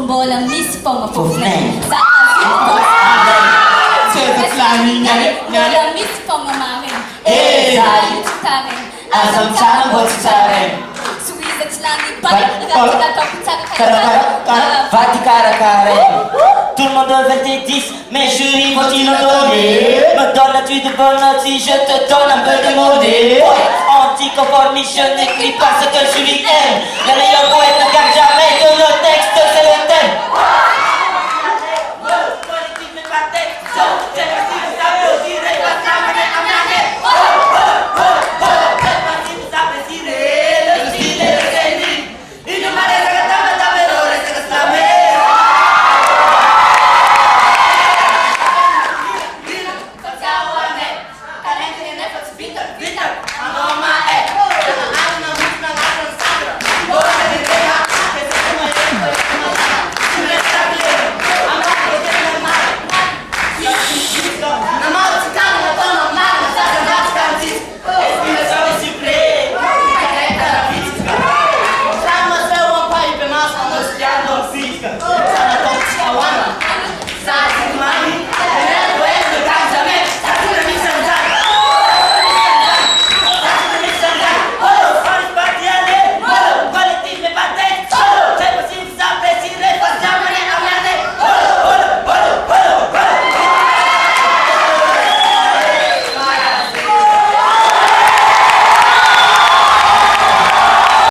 Bombola Miss Pofnay. Sa asin Çocuk sami nyari nyari. Bombola Miss Pangamarin Hey. Sayut Karen Asam sana bos sare. Suizat Slani Balik Va ti caracare. Tout le monde veut tes 10, mais chérie, faut-il en donner? Me donnes-tu de bonnes notes si je te donne un peu de modé? Anticonformiste, je n'écris pas ce que je lui aime. Le meilleur poète ne garde jamais que le texte, c'est le thème. Le politique n'est pas texte,